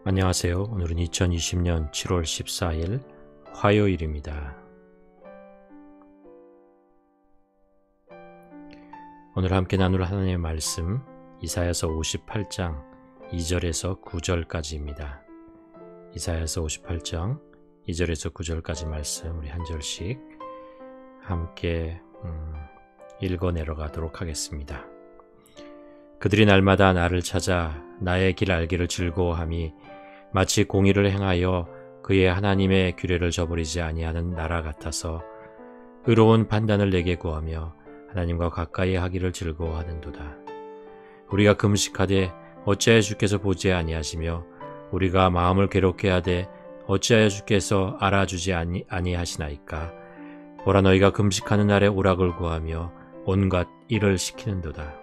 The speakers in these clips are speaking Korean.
안녕하세요. 오늘은 2020년 7월 14일 화요일입니다. 오늘 함께 나눌 하나님의 말씀 이사야서 58장 2절에서 9절까지입니다. 이사야서 58장 2절에서 9절까지 말씀 우리 한 절씩 함께 읽어 내려가도록 하겠습니다. 그들이 날마다 나를 찾아 나의 길 알기를 즐거워함이 마치 공의를 행하여 그의 하나님의 규례를 저버리지 아니하는 나라 같아서 의로운 판단을 내게 구하며 하나님과 가까이 하기를 즐거워하는도다. 우리가 금식하되 어찌하여 주께서 보지 아니하시며 우리가 마음을 괴롭게 하되 어찌하여 주께서 알아주지 아니하시나이까. 보라, 너희가 금식하는 날에 오락을 구하며 온갖 일을 시키는도다.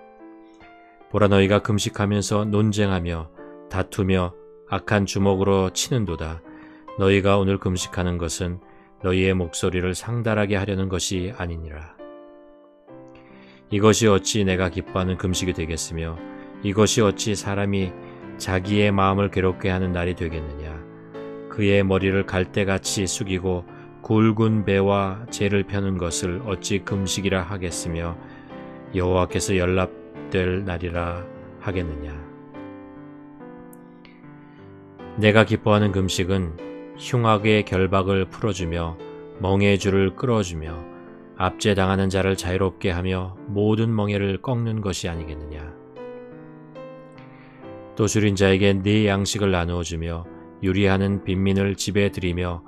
보라, 너희가 금식하면서 논쟁하며 다투며 악한 주먹으로 치는도다. 너희가 오늘 금식하는 것은 너희의 목소리를 상달하게 하려는 것이 아니니라. 이것이 어찌 내가 기뻐하는 금식이 되겠으며 이것이 어찌 사람이 자기의 마음을 괴롭게 하는 날이 되겠느냐. 그의 머리를 갈대같이 숙이고 굵은 배와 재를 펴는 것을 어찌 금식이라 하겠으며 여호와께서 연락될 날이라 하겠느냐. 내가 기뻐하는 금식은 흉악의 결박을 풀어주며 멍에의 줄을 끌어주며 압제당하는 자를 자유롭게 하며 모든 멍에를 꺾는 것이 아니겠느냐. 또 줄인 자에게 네 양식을 나누어 주며 유리하는 빈민을 집에 들이며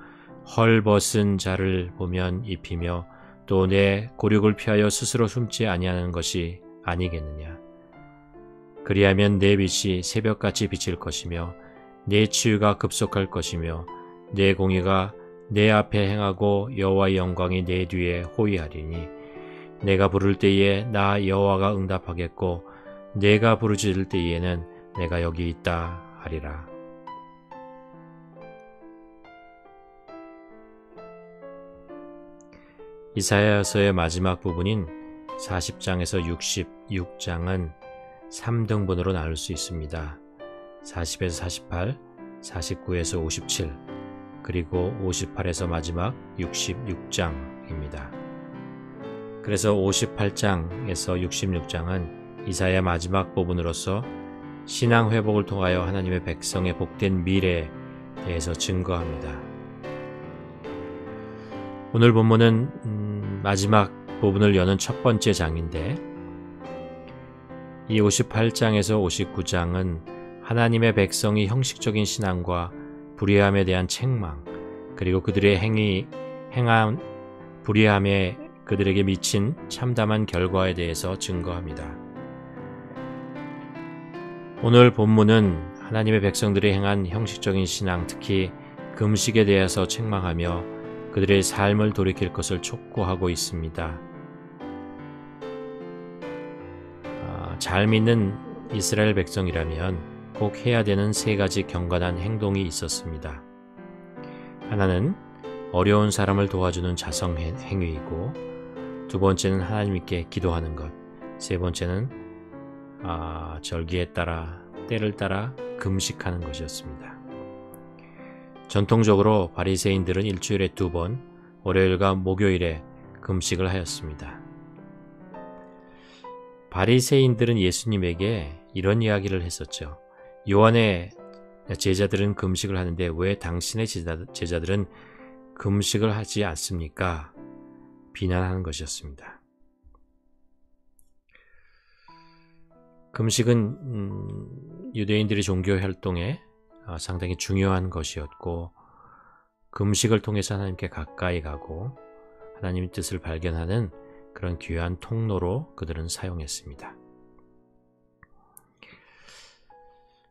헐벗은 자를 보면 입히며 또 내 고륙을 피하여 스스로 숨지 아니하는 것이 아니겠느냐. 그리하면 내 빛이 새벽같이 비칠 것이며 내 치유가 급속할 것이며 내 공의가 내 앞에 행하고 여호와의 영광이 내 뒤에 호위하리니 내가 부를 때에 나 여호와가 응답하겠고 내가 부르짖을 때에는 내가 여기 있다 하리라. 이사야서의 마지막 부분인 40장에서 66장은 3등분으로 나눌 수 있습니다. 40에서 48, 49에서 57, 그리고 58에서 마지막 66장입니다. 그래서 58장에서 66장은 이사야 마지막 부분으로서 신앙 회복을 통하여 하나님의 백성의 복된 미래에 대해서 증거합니다. 오늘 본문은 마지막 부분을 여는 첫 번째 장인데 이 58장에서 59장은 하나님의 백성이 형식적인 신앙과 불의함에 대한 책망, 그리고 그들의 행한 불의함에 그들에게 미친 참담한 결과에 대해서 증거합니다. 오늘 본문은 하나님의 백성들이 행한 형식적인 신앙, 특히 금식에 대해서 책망하며 그들의 삶을 돌이킬 것을 촉구하고 있습니다. 잘 믿는 이스라엘 백성이라면 꼭 해야 되는 세 가지 경건한 행동이 있었습니다. 하나는 어려운 사람을 도와주는 자성 행위이고, 두 번째는 하나님께 기도하는 것, 세 번째는 절기에 따라 때를 따라 금식하는 것이었습니다. 전통적으로 바리새인들은 일주일에 2번, 월요일과 목요일에 금식을 하였습니다. 바리새인들은 예수님에게 이런 이야기를 했었죠. 요한의 제자들은 금식을 하는데 왜 당신의 제자들은 금식을 하지 않습니까? 비난하는 것이었습니다. 금식은 유대인들의 종교 활동에 상당히 중요한 것이었고, 금식을 통해서 하나님께 가까이 가고 하나님의 뜻을 발견하는 그런 귀한 통로로 그들은 사용했습니다.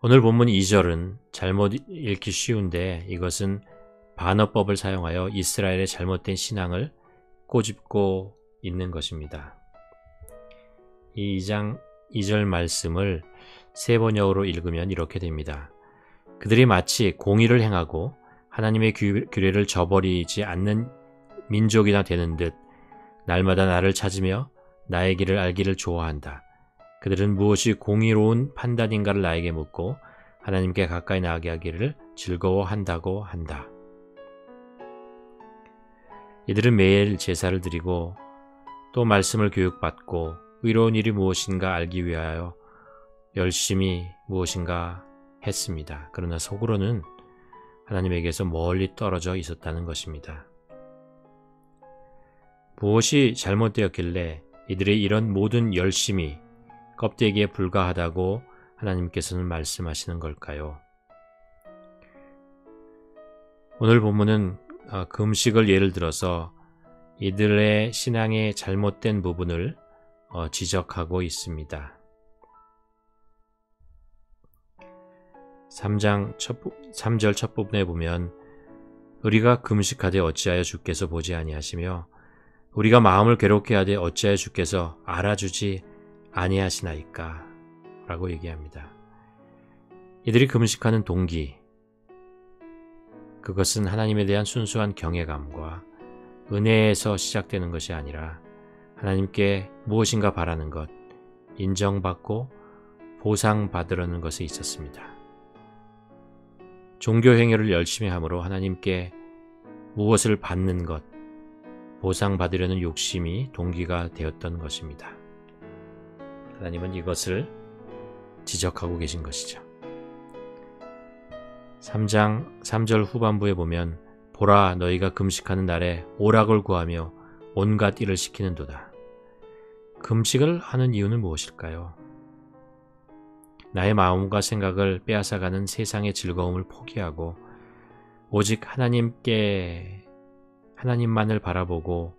오늘 본문 2절은 잘못 읽기 쉬운데 이것은 반어법을 사용하여 이스라엘의 잘못된 신앙을 꼬집고 있는 것입니다. 이 2장 2절 말씀을 세 번역으로 읽으면 이렇게 됩니다. 그들이 마치 공의를 행하고 하나님의 규례를 저버리지 않는 민족이나 되는 듯 날마다 나를 찾으며 나의 길을 알기를 좋아한다. 그들은 무엇이 공의로운 판단인가를 나에게 묻고 하나님께 가까이 나아가게 하기를 즐거워한다고 한다. 이들은 매일 제사를 드리고 또 말씀을 교육받고 의로운 일이 무엇인가 알기 위하여 열심히 무엇인가 했습니다. 그러나 속으로는 하나님에게서 멀리 떨어져 있었다는 것입니다. 무엇이 잘못되었길래 이들의 이런 모든 열심이 껍데기에 불과하다고 하나님께서는 말씀하시는 걸까요? 오늘 본문은 금식을 예를 들어서 이들의 신앙의 잘못된 부분을 지적하고 있습니다. 3절 첫 부분에 보면 우리가 금식하되 어찌하여 주께서 보지 아니하시며 우리가 마음을 괴롭게 하되 어찌하여 주께서 알아주지 아니하시나이까 라고 얘기합니다. 이들이 금식하는 동기, 그것은 하나님에 대한 순수한 경외감과 은혜에서 시작되는 것이 아니라 하나님께 무엇인가 바라는 것, 인정받고 보상받으려는 것에 있었습니다. 종교 행위를 열심히 함으로 하나님께 무엇을 받는 것, 보상받으려는 욕심이 동기가 되었던 것입니다. 하나님은 이것을 지적하고 계신 것이죠. 3장 3절 후반부에 보면 보라 너희가 금식하는 날에 오락을 구하며 온갖 일을 시키는도다. 금식을 하는 이유는 무엇일까요? 나의 마음과 생각을 빼앗아가는 세상의 즐거움을 포기하고 오직 하나님만을 바라보고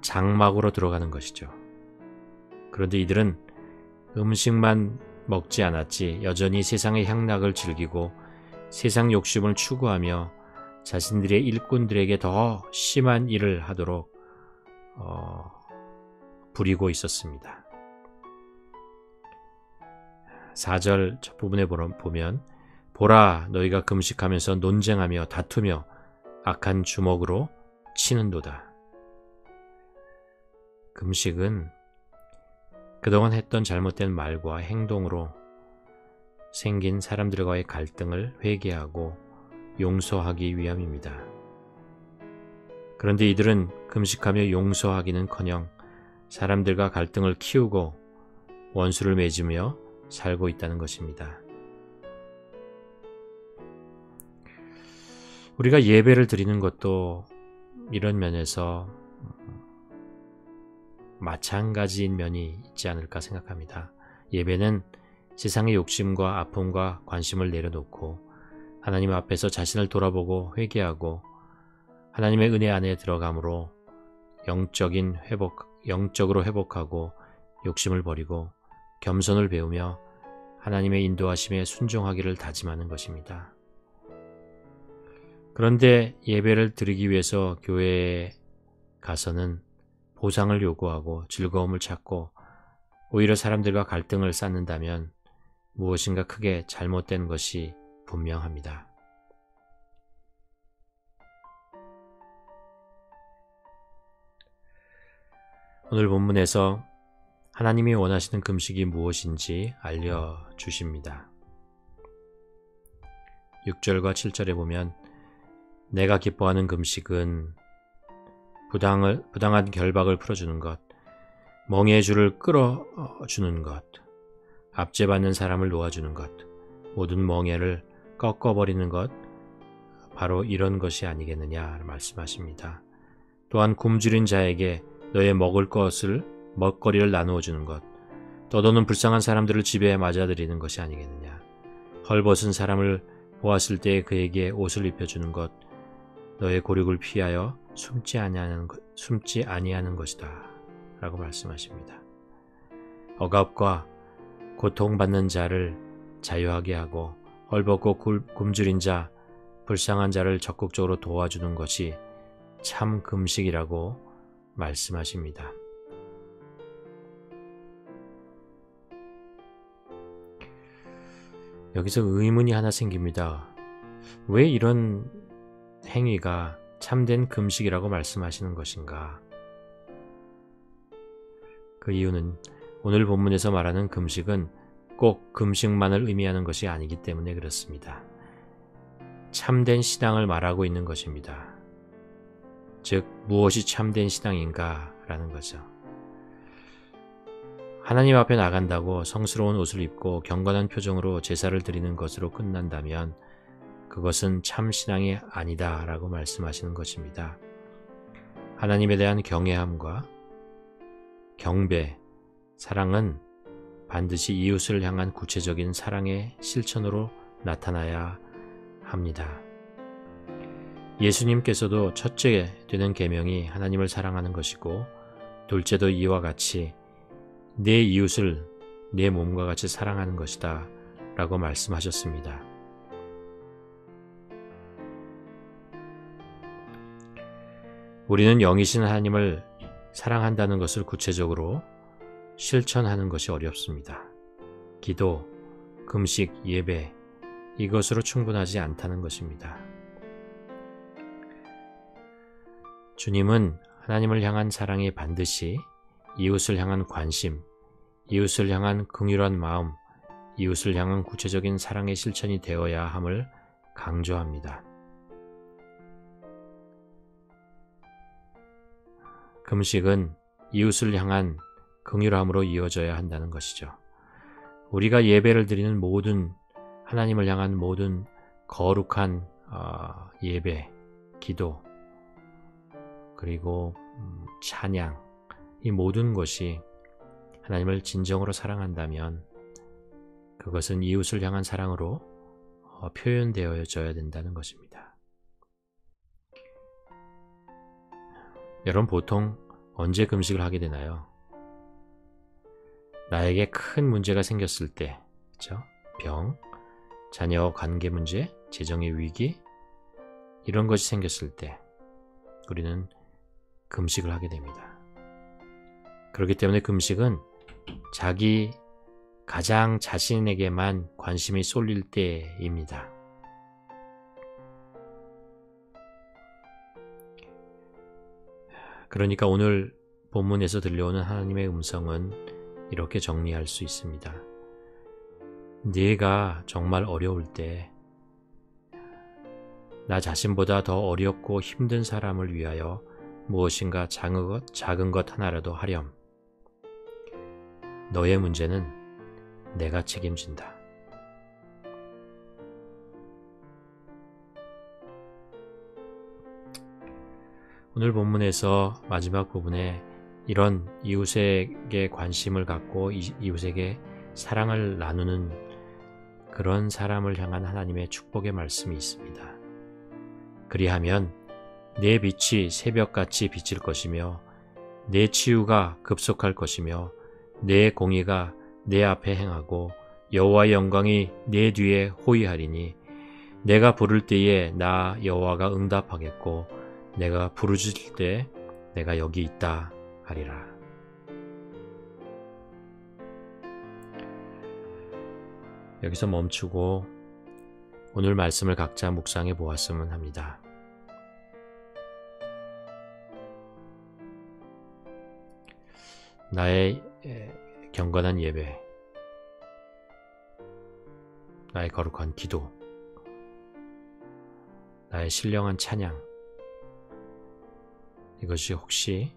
장막으로 들어가는 것이죠. 그런데 이들은 음식만 먹지 않았지 여전히 세상의 향락을 즐기고 세상 욕심을 추구하며 자신들의 일꾼들에게 더 심한 일을 하도록 부리고 있었습니다. 4절 첫 부분에 보면 보라 너희가 금식하면서 논쟁하며 다투며 악한 주먹으로 치는도다. 금식은 그동안 했던 잘못된 말과 행동으로 생긴 사람들과의 갈등을 회개하고 용서하기 위함입니다. 그런데 이들은 금식하며 용서하기는커녕 사람들과 갈등을 키우고 원수를 맺으며 살고 있다는 것입니다. 우리가 예배를 드리는 것도 이런 면에서 마찬가지인 면이 있지 않을까 생각합니다. 예배는 세상의 욕심과 아픔과 관심을 내려놓고 하나님 앞에서 자신을 돌아보고 회개하고 하나님의 은혜 안에 들어감으로 영적으로 회복하고 욕심을 버리고 겸손을 배우며 하나님의 인도하심에 순종하기를 다짐하는 것입니다. 그런데 예배를 드리기 위해서 교회에 가서는 보상을 요구하고 즐거움을 찾고 오히려 사람들과 갈등을 쌓는다면 무엇인가 크게 잘못된 것이 분명합니다. 오늘 본문에서 하나님이 원하시는 금식이 무엇인지 알려주십니다. 6절과 7절에 보면 내가 기뻐하는 금식은 부당한 결박을 풀어주는 것, 멍에의 줄을 끌어주는 것, 압제받는 사람을 놓아주는 것, 모든 멍에를 꺾어버리는 것, 바로 이런 것이 아니겠느냐 말씀하십니다. 또한 굶주린 자에게 너의 먹을 것을 먹거리를 나누어 주는 것, 떠도는 불쌍한 사람들을 집에 맞아들이는 것이 아니겠느냐. 헐벗은 사람을 보았을 때 그에게 옷을 입혀주는 것, 너의 고륙을 피하여 숨지 아니하는 것이다 라고 말씀하십니다. 억압과 고통받는 자를 자유하게 하고 헐벗고 굶주린 자, 불쌍한 자를 적극적으로 도와주는 것이 참 금식이라고 말씀하십니다. 여기서 의문이 하나 생깁니다. 왜 이런 행위가 참된 금식이라고 말씀하시는 것인가? 그 이유는 오늘 본문에서 말하는 금식은 꼭 금식만을 의미하는 것이 아니기 때문에 그렇습니다. 참된 신앙을 말하고 있는 것입니다. 즉 무엇이 참된 신앙인가 라는 거죠. 하나님 앞에 나간다고 성스러운 옷을 입고 경건한 표정으로 제사를 드리는 것으로 끝난다면 그것은 참 신앙이 아니다 라고 말씀하시는 것입니다. 하나님에 대한 경외함과 경배, 사랑은 반드시 이웃을 향한 구체적인 사랑의 실천으로 나타나야 합니다. 예수님께서도 첫째 되는 계명이 하나님을 사랑하는 것이고 둘째도 이와 같이 내 이웃을 내 몸과 같이 사랑하는 것이다 라고 말씀하셨습니다. 우리는 영이신 하나님을 사랑한다는 것을 구체적으로 실천하는 것이 어렵습니다. 기도, 금식, 예배, 이것으로 충분하지 않다는 것입니다. 주님은 하나님을 향한 사랑이 반드시 이웃을 향한 관심, 이웃을 향한 긍휼한 마음, 이웃을 향한 구체적인 사랑의 실천이 되어야 함을 강조합니다. 금식은 이웃을 향한 긍휼함으로 이어져야 한다는 것이죠. 우리가 예배를 드리는 모든 하나님을 향한 모든 거룩한 예배, 기도, 그리고 찬양, 이 모든 것이 하나님을 진정으로 사랑한다면 그것은 이웃을 향한 사랑으로 표현되어져야 된다는 것입니다. 여러분 보통 언제 금식을 하게 되나요? 나에게 큰 문제가 생겼을 때, 그렇죠? 병, 자녀 관계 문제, 재정의 위기, 이런 것이 생겼을 때 우리는 금식을 하게 됩니다. 그렇기 때문에 금식은 자기 가장 자신에게만 관심이 쏠릴 때입니다. 그러니까 오늘 본문에서 들려오는 하나님의 음성은 이렇게 정리할 수 있습니다. 네가 정말 어려울 때 나 자신보다 더 어렵고 힘든 사람을 위하여 무엇인가 작은 것 하나라도 하렴. 너의 문제는 내가 책임진다. 오늘 본문에서 마지막 부분에 이런 이웃에게 관심을 갖고 이웃에게 사랑을 나누는 그런 사람을 향한 하나님의 축복의 말씀이 있습니다. 그리하면 내 빛이 새벽같이 비칠 것이며 내 치유가 급속할 것이며 내 공의가 내 앞에 행하고 여호와의 영광이 내 뒤에 호위하리니 내가 부를 때에 나 여호와가 응답하겠고 내가 부르짖을 때 내가 여기 있다 하리라. 여기서 멈추고 오늘 말씀을 각자 묵상해 보았으면 합니다. 나의 경건한 예배, 나의 거룩한 기도, 나의 신령한 찬양, 이것이 혹시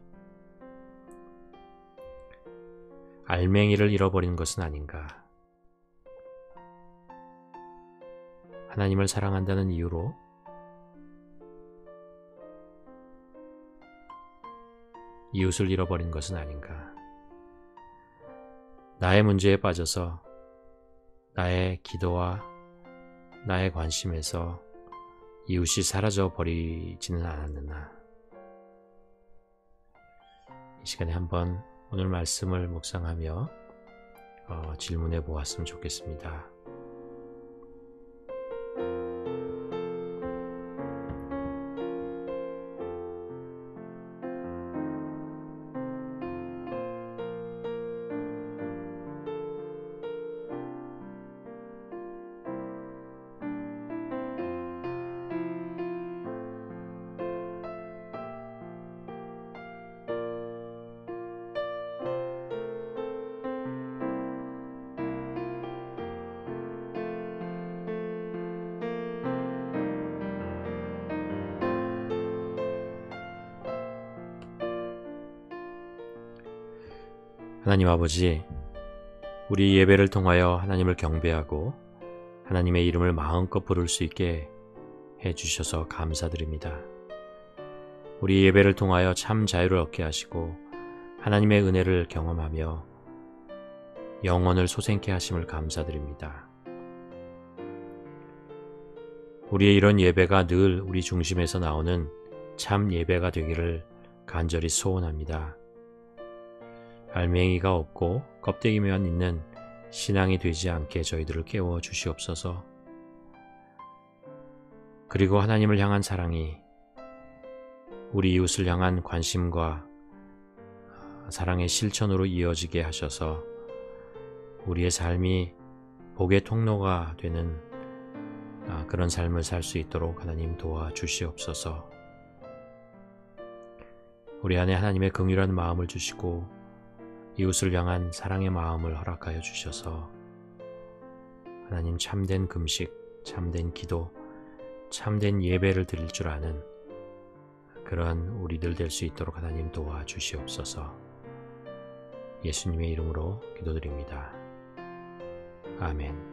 알맹이를 잃어버린 것은 아닌가? 하나님을 사랑한다는 이유로 이웃을 잃어버린 것은 아닌가? 나의 문제에 빠져서 나의 기도와 나의 관심에서 이웃이 사라져 버리지는 않았느냐? 이 시간에 한번 오늘 말씀을 묵상하며 질문해 보았으면 좋겠습니다. 하나님 아버지, 우리 예배를 통하여 하나님을 경배하고 하나님의 이름을 마음껏 부를 수 있게 해주셔서 감사드립니다. 우리 예배를 통하여 참 자유를 얻게 하시고 하나님의 은혜를 경험하며 영혼을 소생케 하심을 감사드립니다. 우리의 이런 예배가 늘 우리 중심에서 나오는 참 예배가 되기를 간절히 소원합니다. 알맹이가 없고 껍데기만 있는 신앙이 되지 않게 저희들을 깨워 주시옵소서. 그리고 하나님을 향한 사랑이 우리 이웃을 향한 관심과 사랑의 실천으로 이어지게 하셔서 우리의 삶이 복의 통로가 되는 그런 삶을 살 수 있도록 하나님 도와주시옵소서. 우리 안에 하나님의 긍휼한 마음을 주시고 이웃을 향한 사랑의 마음을 허락하여 주셔서 하나님 참된 금식, 참된 기도, 참된 예배를 드릴 줄 아는 그러한 우리들 될 수 있도록 하나님 도와주시옵소서. 예수님의 이름으로 기도드립니다. 아멘.